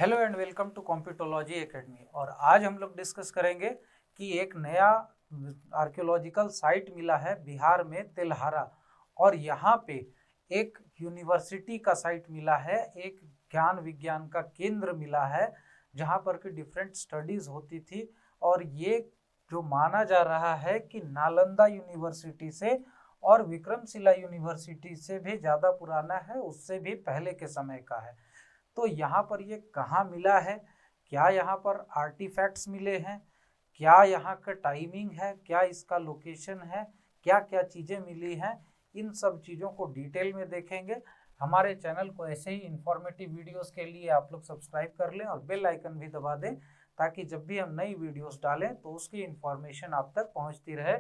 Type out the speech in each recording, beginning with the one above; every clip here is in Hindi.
Hello and welcome to Computology academy. और आज हम लोग डिस्कस करेंगे कि एक नया आर्कियोलॉजिकल साइट मिला है बिहार में तेल्हारा, और यहाँ पे एक यूनिवर्सिटी का साइट मिला है, एक ज्ञान विज्ञान का केंद्र मिला है जहाँ पर कि डिफरेंट स्टडीज होती थी। और ये जो माना जा रहा है कि नालंदा यूनिवर्सिटी से और विक्रमशिला यूनिवर्सिटी से भी ज़्यादा पुराना है, उससे भी पहले के समय का है। तो यहाँ पर ये कहाँ मिला है, क्या यहाँ पर आर्टिफैक्ट्स मिले हैं, क्या यहाँ का टाइमिंग है, क्या इसका लोकेशन है, क्या क्या चीज़ें मिली हैं, इन सब चीज़ों को डिटेल में देखेंगे। हमारे चैनल को ऐसे ही इंफॉर्मेटिव वीडियोस के लिए आप लोग सब्सक्राइब कर लें और बेल आइकन भी दबा दें, ताकि जब भी हम नई वीडियोस डालें तो उसकी इंफॉर्मेशन आप तक पहुँचती रहे।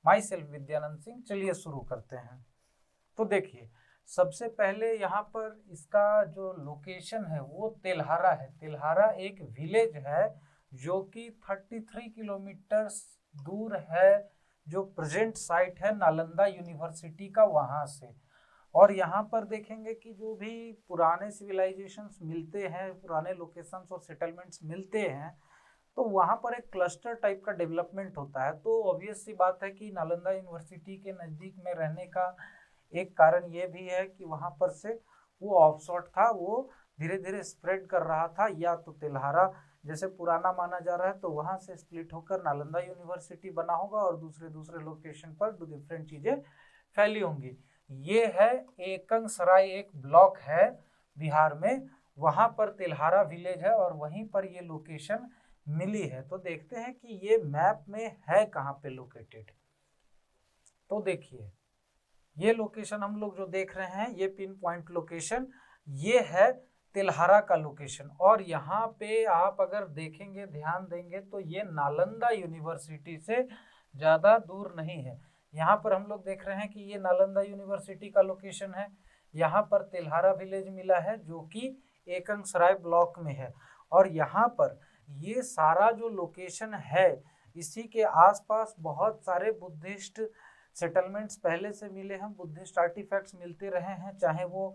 My self Vidyanand Singh. चलिए शुरू करते हैं। तो देखिए, सबसे पहले यहाँ पर इसका जो लोकेशन है वो तेल्हारा है। तेल्हारा एक विलेज है जो कि 33 किलोमीटर दूर है, जो प्रेजेंट साइट है नालंदा यूनिवर्सिटी का, वहाँ से। और यहाँ पर देखेंगे कि जो भी पुराने सिविलाइजेशंस मिलते हैं, पुराने लोकेशंस और सेटलमेंट्स मिलते हैं, तो वहाँ पर एक क्लस्टर टाइप का डेवलपमेंट होता है। तो ऑब्वियस सी बात है कि नालंदा यूनिवर्सिटी के नज़दीक में रहने का एक कारण ये भी है कि वहां पर से वो ऑफशॉट था, वो धीरे धीरे स्प्रेड कर रहा था। या तो तेल्हारा जैसे पुराना माना जा रहा है, तो वहां से स्प्लिट होकर नालंदा यूनिवर्सिटी बना होगा और दूसरे दूसरे लोकेशन पर डिफरेंट चीजें फैली होंगी। ये है एकंग सराय, एक ब्लॉक है बिहार में, वहां पर तेल्हारा विलेज है और वहीं पर ये लोकेशन मिली है। तो देखते हैं कि ये मैप में है कहाँ पे लोकेटेड। तो देखिए, ये लोकेशन हम लोग जो देख रहे हैं, ये पिन पॉइंट लोकेशन, ये है तेल्हारा का लोकेशन। और यहाँ पे आप अगर देखेंगे, ध्यान देंगे, तो ये नालंदा यूनिवर्सिटी से ज़्यादा दूर नहीं है। यहाँ पर हम लोग देख रहे हैं कि ये नालंदा यूनिवर्सिटी का लोकेशन है। यहाँ पर तेल्हारा विलेज मिला है जो कि एकंग सराय ब्लॉक में है। और यहाँ पर ये सारा जो लोकेशन है, इसी के आसपास बहुत सारे बुद्धिस्ट सेटलमेंट्स पहले से मिले हैं, बुद्धिस्ट आर्टिफैक्ट्स मिलते रहे हैं, चाहे वो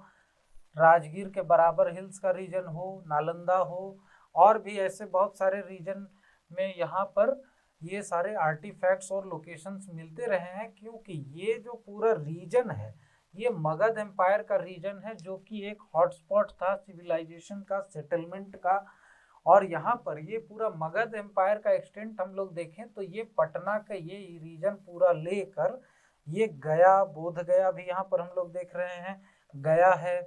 राजगीर के बराबर हिल्स का रीजन हो, नालंदा हो, और भी ऐसे बहुत सारे रीजन में यहाँ पर ये सारे आर्टिफैक्ट्स और लोकेशंस मिलते रहे हैं। क्योंकि ये जो पूरा रीजन है, ये मगध एम्पायर का रीजन है, जो कि एक हॉटस्पॉट था सिविलाइजेशन का, सेटलमेंट का। और यहाँ पर ये पूरा मगध एम्पायर का एक्सटेंट हम लोग देखें तो ये पटना का ये रीजन पूरा लेकर ये गया, बोध गया भी यहाँ पर हम लोग देख रहे हैं, गया है,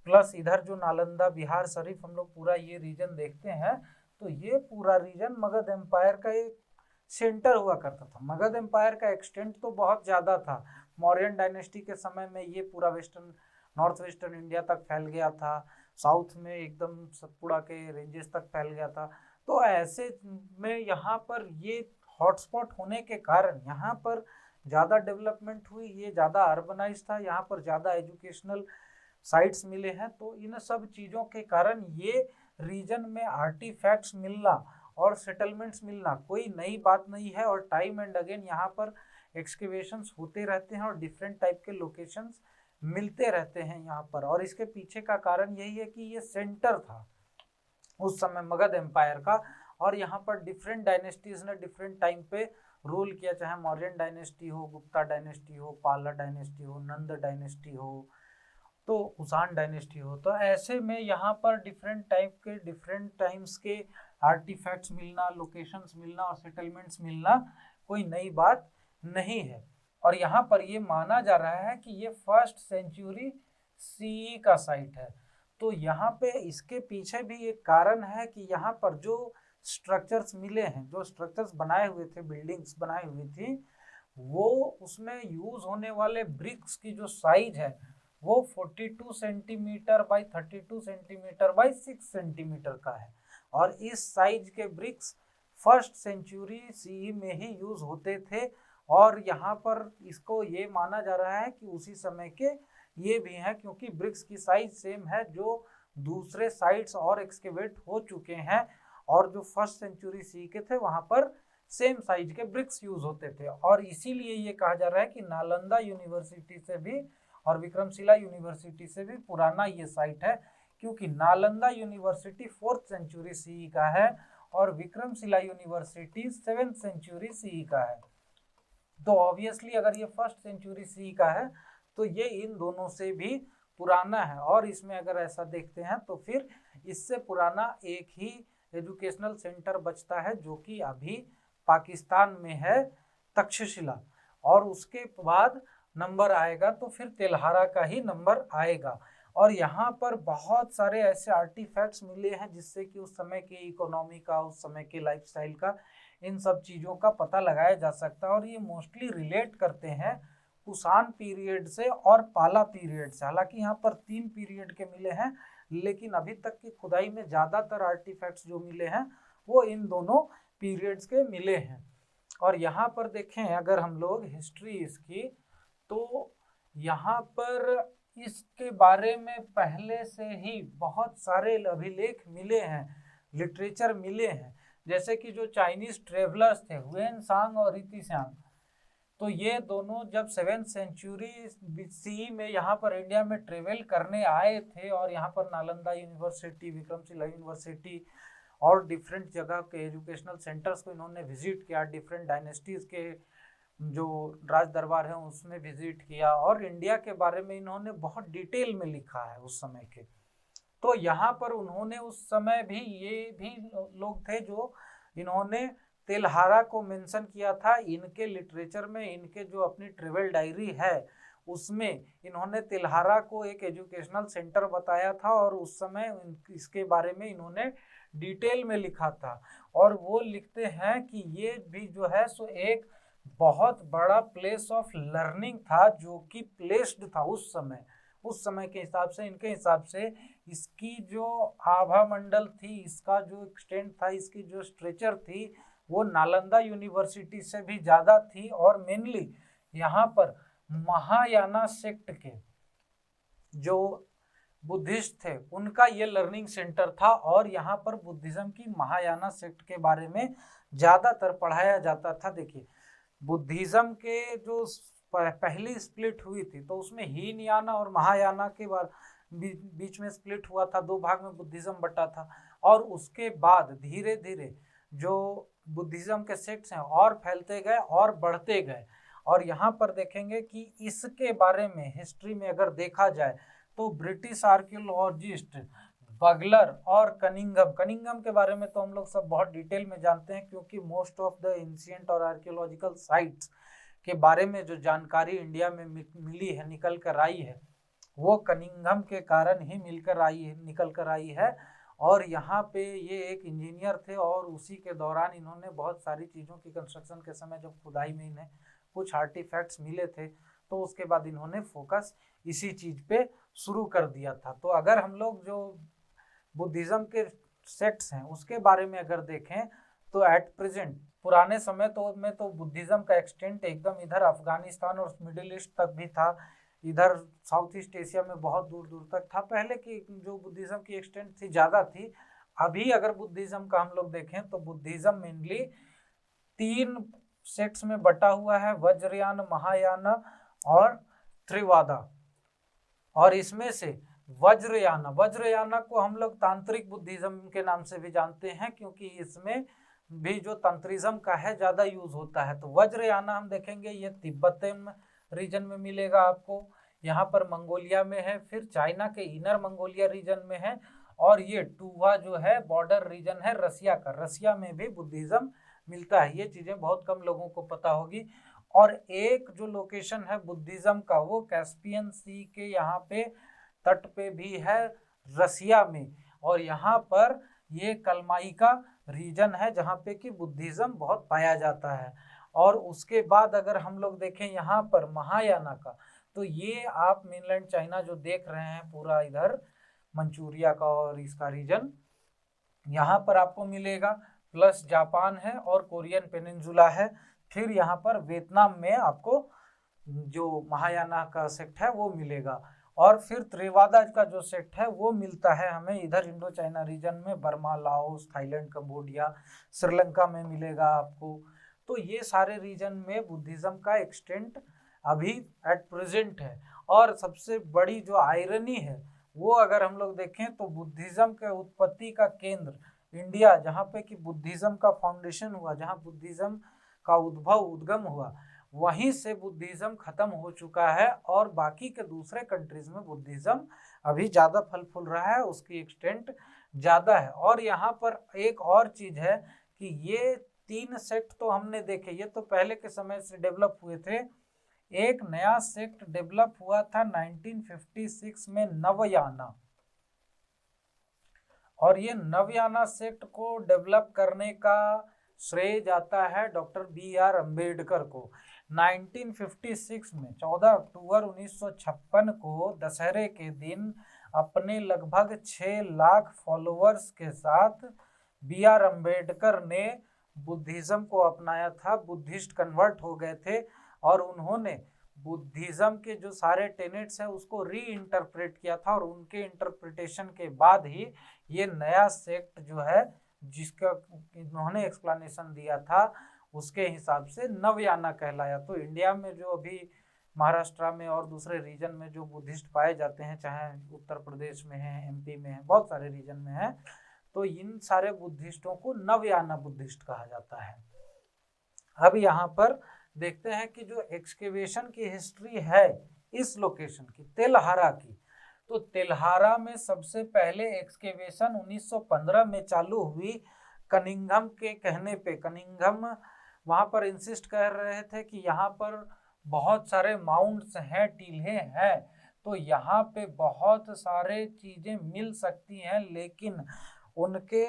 प्लस इधर जो नालंदा, बिहार शरीफ, हम लोग पूरा ये रीजन देखते हैं। तो ये पूरा रीजन मगध एम्पायर का एक सेंटर हुआ करता था। मगध एम्पायर का एक्सटेंट तो बहुत ज़्यादा था। मौर्यन डायनेस्टी के समय में ये पूरा वेस्टर्न, नॉर्थ वेस्टर्न इंडिया तक फैल गया था, साउथ में एकदम सतपुड़ा के रेंजेस तक फैल गया था। तो ऐसे में यहाँ पर ये हॉटस्पॉट होने के कारण यहाँ पर ज़्यादा डेवलपमेंट हुई, ये ज़्यादा अर्बनाइज था, यहाँ पर ज़्यादा एजुकेशनल साइट्स मिले हैं। तो इन सब चीज़ों के कारण ये रीजन में आर्टिफैक्ट्स मिलना और सेटलमेंट्स मिलना कोई नई बात नहीं है। और टाइम एंड अगेन यहाँ पर एक्सकेवेशंस होते रहते हैं और डिफरेंट टाइप के लोकेशंस मिलते रहते हैं यहाँ पर। और इसके पीछे का कारण यही है कि ये सेंटर था उस समय मगध एम्पायर का, और यहाँ पर डिफरेंट डायनेस्टीज ने डिफरेंट टाइम पे रूल किया, चाहे मौर्यन डायनेस्टी हो, गुप्ता डायनेस्टी हो, पाला डायनेस्टी हो, नंद डायनेस्टी हो, तो कुषाण डायनेस्टी हो। तो ऐसे में यहाँ पर डिफरेंट टाइप के, डिफरेंट टाइम्स के आर्टिफैक्ट्स मिलना, लोकेशंस मिलना और सेटलमेंट्स मिलना कोई नई बात नहीं है। और यहाँ पर ये माना जा रहा है कि ये फर्स्ट सेंचुरी सीई का साइट है। तो यहाँ पे इसके पीछे भी एक कारण है कि यहाँ पर जो स्ट्रक्चर्स मिले हैं, जो स्ट्रक्चर्स बनाए हुए थे, बिल्डिंग्स बनाई हुई थी, वो उसमें यूज होने वाले ब्रिक्स की जो साइज है वो 42 centimetre by 32 centimetre by 6 centimetre का है। और इस साइज के ब्रिक्स फर्स्ट सेंचुरी सीई में ही यूज होते थे। और यहाँ पर इसको ये माना जा रहा है कि उसी समय के ये भी हैं, क्योंकि ब्रिक्स की साइज सेम है जो दूसरे साइट्स और एक्सकेवेट हो चुके हैं, और जो फर्स्ट सेंचुरी सी के थे वहां पर सेम साइज के ब्रिक्स यूज होते थे। और इसीलिए ये कहा जा रहा है कि नालंदा यूनिवर्सिटी से भी और विक्रमशिला यूनिवर्सिटी से भी पुराना ये साइट है, क्योंकि Nalanda university 4th century CE का है और Vikramshila university 7th century CE का है। तो ऑब्वियसली अगर ये 1st सेंचुरी सीई का है तो ये इन दोनों से भी पुराना है। और इसमें अगर ऐसा देखते हैं तो फिर इससे पुराना एक ही एजुकेशनल सेंटर बचता है जो कि अभी पाकिस्तान में है, तक्षशिला। और उसके बाद नंबर आएगा तो फिर तेल्हारा का ही नंबर आएगा। और यहाँ पर बहुत सारे ऐसे आर्टिफैक्ट्स मिले हैं जिससे कि उस समय की इकोनॉमी का, उस समय के लाइफस्टाइल का, इन सब चीज़ों का पता लगाया जा सकता है। और ये मोस्टली रिलेट करते हैं कुषाण पीरियड से और पाला पीरियड से। हालांकि यहाँ पर 3 पीरियड के मिले हैं, लेकिन अभी तक की खुदाई में ज़्यादातर आर्टिफैक्ट्स जो मिले हैं वो इन दोनों पीरियड्स के मिले हैं। और यहाँ पर देखें अगर हम लोग हिस्ट्री इसकी, तो यहाँ पर इसके बारे में पहले से ही बहुत सारे अभिलेख मिले हैं, लिटरेचर मिले हैं। जैसे कि जो चाइनीज ट्रेवलर्स थे हुएन सांग और रीति सांग, तो ये दोनों जब 7th सेंचुरी BC में यहाँ पर इंडिया में ट्रेवल करने आए थे और यहाँ पर नालंदा यूनिवर्सिटी, विक्रमशिला यूनिवर्सिटी और डिफरेंट जगह के एजुकेशनल सेंटर्स को इन्होंने विजिट किया, डिफरेंट डायनेस्टीज के जो राज दरबार है उसमें विजिट किया और इंडिया के बारे में इन्होंने बहुत डिटेल में लिखा है उस समय के। तो यहाँ पर उन्होंने उस समय भी ये भी लोग थे जो इन्होंने तेल्हारा को मेंशन किया था इनके लिटरेचर में। इनके जो अपनी ट्रेवल डायरी है उसमें इन्होंने तेल्हारा को एक एजुकेशनल सेंटर बताया था और उस समय इसके बारे में इन्होंने डिटेल में लिखा था। और वो लिखते हैं कि ये भी जो है सो एक बहुत बड़ा प्लेस ऑफ लर्निंग था जो कि प्लेस्ड था उस समय के हिसाब से। इनके हिसाब से इसकी जो आभा मंडल थी, इसका जो एक्सटेंट था, इसकी जो स्ट्रेचर थी वो नालंदा यूनिवर्सिटी से भी ज़्यादा थी। और मेनली यहाँ पर महायाना सेक्ट के जो बुद्धिस्ट थे उनका ये लर्निंग सेंटर था और यहाँ पर बुद्धिज्म की महायाना सेक्ट के बारे में ज़्यादातर पढ़ाया जाता था। देखिए बुद्धिज्म के जो पहली स्प्लिट हुई थी तो उसमें हीनयाना और महायाना के बीच में स्प्लिट हुआ था, 2 भाग में बुद्धिज्म बटा था। और उसके बाद धीरे धीरे जो बुद्धिज्म के सेक्ट्स हैं और फैलते गए और बढ़ते गए। और यहाँ पर देखेंगे कि इसके बारे में हिस्ट्री में अगर देखा जाए तो ब्रिटिश आर्कियोलॉजिस्ट बगलर और कनिंघम के बारे में तो हम लोग सब बहुत डिटेल में जानते हैं, क्योंकि मोस्ट ऑफ द एंशिएंट और आर्कियोलॉजिकल साइट्स के बारे में जो जानकारी इंडिया में मिली है, निकल कर आई है, वो कनिंघम के कारण ही निकल कर आई है। और यहाँ पे ये एक इंजीनियर थे और उसी के दौरान इन्होंने बहुत सारी चीज़ों की कंस्ट्रक्शन के समय जब खुदाई में इन्हें कुछ आर्टिफैक्ट्स मिले थे तो उसके बाद इन्होंने फोकस इसी चीज़ पे शुरू कर दिया था। तो अगर हम लोग जो बुद्धिज़्म के सेक्ट्स हैं उसके बारे में अगर देखें तो एट प्रेजेंट पुराने समय में तो बुद्धिज़्म का एक्सटेंट एकदम इधर अफगानिस्तान और मिडिल ईस्ट तक भी था, इधर साउथ ईस्ट एशिया में बहुत दूर दूर तक था। पहले की जो बुद्धिज़्म की एक्सटेंट थी ज़्यादा थी। अभी अगर बुद्धिज़्म का हम लोग देखें तो बुद्धिज़्म मेनली 3 सेक्ट्स में बटा हुआ है, वज्रयान, महायान और त्रिवादा। और इसमें से वज्रयाना को हम लोग तांत्रिक बुद्धिज़्म के नाम से भी जानते हैं, क्योंकि इसमें भी जो तंत्रिज्म का है ज़्यादा यूज होता है। तो वज्रयाना हम देखेंगे ये तिब्बतन रीजन में मिलेगा आपको, यहाँ पर मंगोलिया में है, फिर चाइना के इनर मंगोलिया रीजन में है, और ये टूवा जो है बॉर्डर रीजन है रसिया का, रसिया में भी बुद्धिज़्म मिलता है। ये चीज़ें बहुत कम लोगों को पता होगी। और एक जो लोकेशन है बुद्धिज़्म का वो कैस्पियन सी के यहाँ पे तट पे भी है रसिया में, और यहाँ पर ये कलमाई का रीजन है जहाँ पे कि बुद्धिज़्म बहुत पाया जाता है। और उसके बाद अगर हम लोग देखें यहाँ पर महायाना का, तो ये आप मेनलैंड चाइना जो देख रहे हैं पूरा इधर मंचूरिया का और इसका रीजन यहाँ पर आपको मिलेगा, प्लस जापान है और कोरियन पेनिनसुला है। फिर यहाँ पर वियतनाम में आपको जो महायाना का सेक्ट है वो मिलेगा। और फिर त्रिवादा का जो सेक्ट है वो मिलता है हमें इधर इंडो चाइना रीजन में, Burma, Laos, Thailand, Cambodia, Sri Lanka में मिलेगा आपको। तो ये सारे रीजन में बुद्धिज़्म का एक्सटेंट अभी एट प्रेजेंट है। और सबसे बड़ी जो आयरनी है वो अगर हम लोग देखें तो बुद्धिज्म के उत्पत्ति का केंद्र इंडिया, जहाँ पे कि बुद्धिज्म का फाउंडेशन हुआ, जहाँ बुद्धिज्म का उद्गम हुआ, वहीं से बुद्धिज्म खत्म हो चुका है और बाकी के दूसरे कंट्रीज में बुद्धिज्म अभी ज़्यादा फल फूल रहा है, उसकी एक्सटेंट ज़्यादा है। और यहाँ पर एक और चीज़ है कि ये 3 सेक्ट तो हमने देखे, ये तो पहले के समय से डेवलप हुए थे। एक नया सेक्ट डेवलप हुआ था 1956 में, नवयाना, और ये नवयाना सेक्ट को डेवलप करने का श्रेय जाता है डॉक्टर BR अम्बेडकर को। 1956 में 14 अक्टूबर 1956 को दशहरे के दिन अपने लगभग 6 लाख फॉलोअर्स के साथ BR अम्बेडकर ने बुद्धिज्म को अपनाया था, बुद्धिस्ट कन्वर्ट हो गए थे और उन्होंने बुद्धिज्म के जो सारे टेनेट्स हैं उसको री इंटरप्रेट किया था और उनके इंटरप्रिटेशन के बाद ही ये नया सेक्ट जो है जिसका इन्होंने एक्सप्लेनेशन दिया था उसके हिसाब से नवयाना कहलाया। तो इंडिया में जो अभी महाराष्ट्र में और दूसरे रीजन में जो बुद्धिस्ट पाए जाते हैं, चाहे उत्तर प्रदेश में है, MP में है, बहुत सारे रीजन में है, तो इन सारे बुद्धिस्टों को नवयाना बुद्धिस्ट कहा जाता है। अब यहाँ पर देखते हैं कि जो एक्सकेवेशन की हिस्ट्री है इस लोकेशन की, तेल्हारा की, तो तेल्हारा में सबसे पहले एक्सकेवेशन 1915 में चालू हुई कनिंघम के कहने पे। कनिंघम वहाँ पर इंसिस्ट कर रहे थे कि यहाँ पर बहुत सारे माउंट्स हैं, टीले हैं, तो यहाँ पे बहुत सारे चीज़ें मिल सकती हैं, लेकिन उनके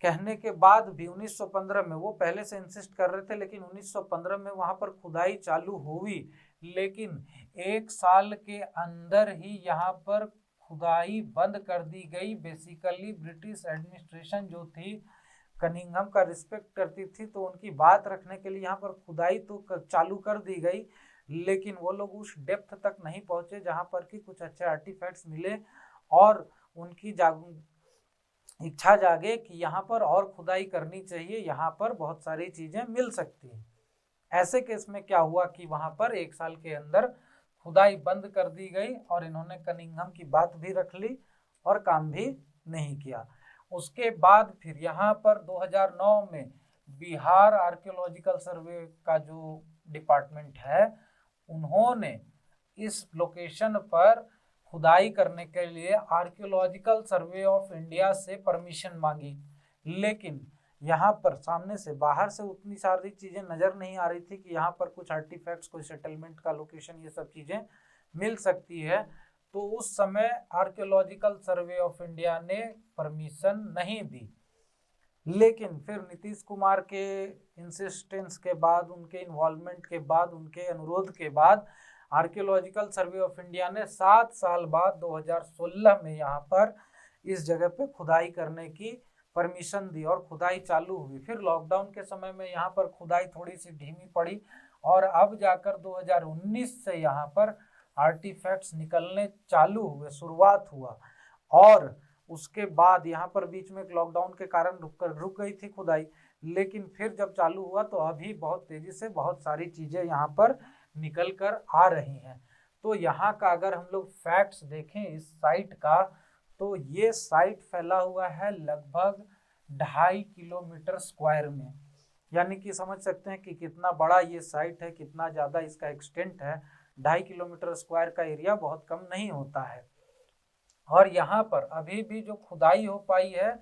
कहने के बाद भी 1915 में, वो पहले से इंसिस्ट कर रहे थे, लेकिन 1915 में वहाँ पर खुदाई चालू हुई, लेकिन 1 साल के अंदर ही यहाँ पर खुदाई बंद कर दी गई। बेसिकली ब्रिटिश एडमिनिस्ट्रेशन जो थी कनिंघम का रिस्पेक्ट करती थी, तो उनकी बात रखने के लिए यहाँ पर खुदाई तो चालू कर दी गई, लेकिन वो लोग उस डेप्थ तक नहीं पहुँचे जहाँ पर कि कुछ अच्छे आर्टिफैक्ट्स मिले और उनकी इच्छा जागे कि यहाँ पर और खुदाई करनी चाहिए, यहाँ पर बहुत सारी चीज़ें मिल सकती हैं। ऐसे केस में क्या हुआ कि वहाँ पर 1 साल के अंदर खुदाई बंद कर दी गई और इन्होंने कनिंघम की बात भी रख ली और काम भी नहीं किया। उसके बाद फिर यहाँ पर 2009 में बिहार आर्कियोलॉजिकल सर्वे का जो डिपार्टमेंट है, उन्होंने इस लोकेशन पर खुदाई करने के लिए आर्कियोलॉजिकल सर्वे ऑफ इंडिया से परमिशन मांगी, लेकिन यहाँ पर सामने से बाहर से उतनी सारी चीज़ें नज़र नहीं आ रही थी कि यहाँ पर कुछ आर्टिफैक्ट्स, कोई सेटलमेंट का लोकेशन, ये सब चीज़ें मिल सकती है। तो उस समय आर्कियोलॉजिकल सर्वे ऑफ इंडिया ने परमिशन नहीं दी, लेकिन फिर नीतीश कुमार के इंसिस्टेंस के बाद, उनके इन्वॉल्वमेंट के बाद, उनके अनुरोध के बाद आर्कियोलॉजिकल सर्वे ऑफ इंडिया ने 7 साल बाद 2016 में यहाँ पर इस जगह पे खुदाई करने की परमिशन दी और खुदाई चालू हुई। फिर लॉकडाउन के समय में यहाँ पर खुदाई थोड़ी सी धीमी पड़ी और अब जाकर 2019 से यहाँ पर आर्टिफैक्ट्स निकलने चालू हुए, शुरुआत हुआ। और उसके बाद यहाँ पर बीच में एक लॉकडाउन के कारण रुक गई थी खुदाई, लेकिन फिर जब चालू हुआ तो अभी बहुत तेज़ी से बहुत सारी चीज़ें यहाँ पर निकल कर आ रही हैं। तो यहाँ का अगर हम लोग फैक्ट्स देखें इस साइट का, तो ये साइट फैला हुआ है लगभग 2.5 किलोमीटर स्क्वायर में, यानी कि समझ सकते हैं कि कितना बड़ा ये साइट है, कितना ज़्यादा इसका एक्सटेंट है। 2.5 किलोमीटर स्क्वायर का एरिया बहुत कम नहीं होता है। और यहाँ पर अभी भी जो खुदाई हो पाई है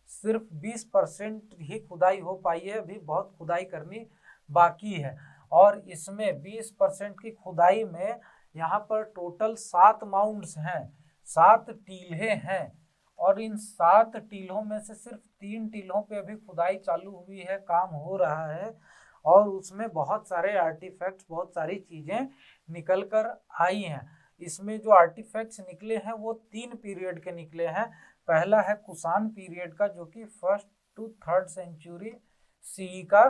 सिर्फ 20% ही खुदाई हो पाई है, अभी बहुत खुदाई करनी बाकी है। और इसमें 20% की खुदाई में यहाँ पर टोटल 7 माउंट्स हैं, 7 टीले हैं, और इन 7 टीलों में से सिर्फ 3 टीलों पे अभी खुदाई चालू हुई है, काम हो रहा है, और उसमें बहुत सारे आर्टिफैक्ट्स, बहुत सारी चीज़ें निकल कर आई हैं। इसमें जो आर्टिफैक्ट्स निकले हैं वो 3 पीरियड के निकले हैं। पहला है कुषाण पीरियड का, जो कि 1st to 3rd century CE का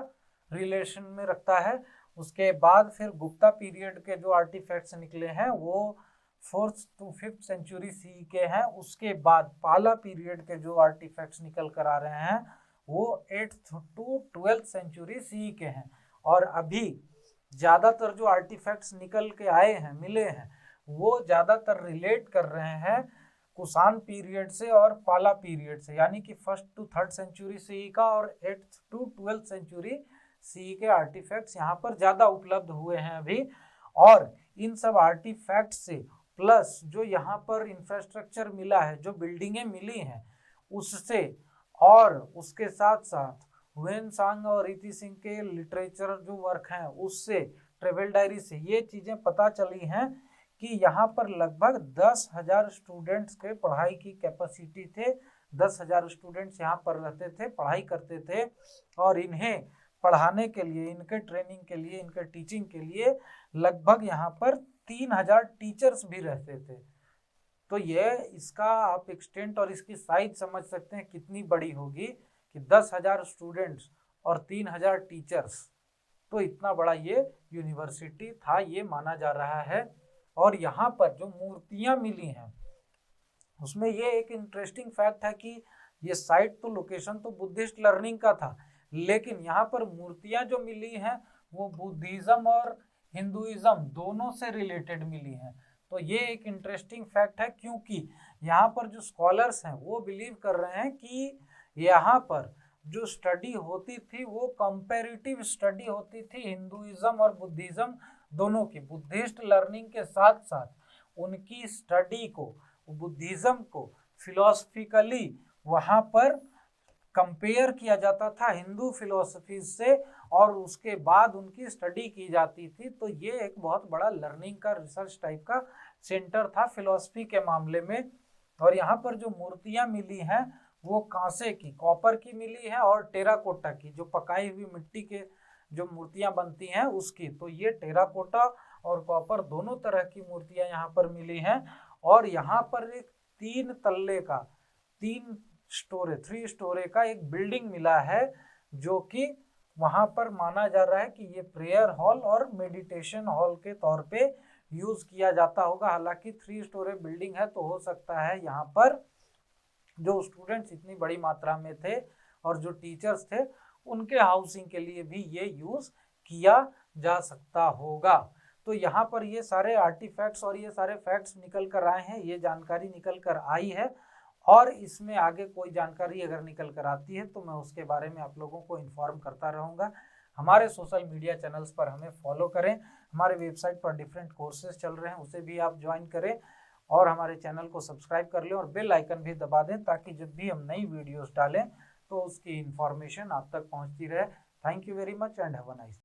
रिलेशन में रखता है। उसके बाद फिर गुप्ता पीरियड के जो आर्टिफैक्ट्स निकले हैं वो 4th to 5th century CE के हैं। उसके बाद पाला पीरियड के जो आर्टिफैक्ट्स निकल कर आ रहे हैं वो 8th to 12th century CE के हैं। और अभी ज़्यादातर जो आर्टिफैक्ट्स निकल के आए हैं, मिले हैं, वो ज़्यादातर रिलेट कर रहे हैं कुषाण पीरियड से और पाला पीरियड से, यानी कि 1st to 3rd century CE का और 8th to 12th century CE के आर्टिफैक्ट्स यहाँ पर ज़्यादा उपलब्ध हुए हैं अभी। और इन सब आर्टिफैक्ट से प्लस जो यहाँ पर इंफ्रास्ट्रक्चर मिला है, जो बिल्डिंगें मिली हैं उससे, और उसके साथ साथ हुएनसांग और रीति सिंह के लिटरेचर जो वर्क हैं उससे, ट्रेवल डायरी से ये चीज़ें पता चली हैं कि यहाँ पर लगभग 10,000 स्टूडेंट्स के पढ़ाई की कैपेसिटी थे। 10,000 स्टूडेंट्स यहाँ पर रहते थे, पढ़ाई करते थे, और इन्हें पढ़ाने के लिए, इनके ट्रेनिंग के लिए, इनके टीचिंग के लिए लगभग यहाँ पर 3,000 टीचर्स भी रहते थे। तो ये इसका आप एक्सटेंट और इसकी साइज समझ सकते हैं कितनी बड़ी होगी कि 10,000 स्टूडेंट्स और 3,000 टीचर्स, तो इतना बड़ा ये यूनिवर्सिटी था, ये माना जा रहा है। और यहाँ पर जो मूर्तियाँ मिली हैं उसमें ये एक इंटरेस्टिंग फैक्ट है कि ये साइट तो, लोकेशन तो बुद्धिस्ट लर्निंग का था, लेकिन यहाँ पर मूर्तियाँ जो मिली हैं वो बुद्धिज्म और हिंदुइज्म दोनों से रिलेटेड मिली हैं। तो ये एक इंटरेस्टिंग फैक्ट है, क्योंकि यहाँ पर जो स्कॉलर्स हैं वो बिलीव कर रहे हैं कि यहाँ पर जो स्टडी होती थी वो कंपैरेटिव स्टडी होती थी हिंदुइज्म और बुद्धिज्म दोनों की। बुद्धिस्ट लर्निंग के साथ साथ उनकी स्टडी को, बुद्धिज्म को फिलोसफिकली वहाँ पर कंपेयर किया जाता था हिंदू फिलोसफी से, और उसके बाद उनकी स्टडी की जाती थी। तो ये एक बहुत बड़ा लर्निंग का, रिसर्च टाइप का सेंटर था फिलोसफी के मामले में। और यहाँ पर जो मूर्तियाँ मिली हैं वो कांसे की, कॉपर की मिली है, और टेराकोटा की, जो पकाई हुई मिट्टी के जो मूर्तियाँ बनती हैं उसकी। तो ये टेराकोटा और कॉपर दोनों तरह की मूर्तियाँ यहाँ पर मिली हैं। और यहाँ पर एक 3 तल्ले का, 3 स्टोरे का एक बिल्डिंग मिला है, जो कि वहाँ पर माना जा रहा है कि ये प्रेयर हॉल और मेडिटेशन हॉल के तौर पे यूज किया जाता होगा। हालांकि 3 स्टोरे बिल्डिंग है, तो हो सकता है यहाँ पर जो स्टूडेंट्स इतनी बड़ी मात्रा में थे और जो टीचर्स थे उनके हाउसिंग के लिए भी ये यूज किया जा सकता होगा। तो यहाँ पर ये सारे आर्टिफैक्ट्स और ये सारे फैक्ट्स निकल कर आए हैं, ये जानकारी निकल कर आई है, और इसमें आगे कोई जानकारी अगर निकल कर आती है तो मैं उसके बारे में आप लोगों को इन्फॉर्म करता रहूँगा। हमारे सोशल मीडिया चैनल्स पर हमें फॉलो करें, हमारे वेबसाइट पर डिफरेंट कोर्सेज चल रहे हैं, उसे भी आप ज्वाइन करें, और हमारे चैनल को सब्सक्राइब कर लें और बेल आइकन भी दबा दें, ताकि जब भी हम नई वीडियोस डालें तो उसकी इन्फॉर्मेशन आप तक पहुंचती रहे। Thank you very much and have a nice day.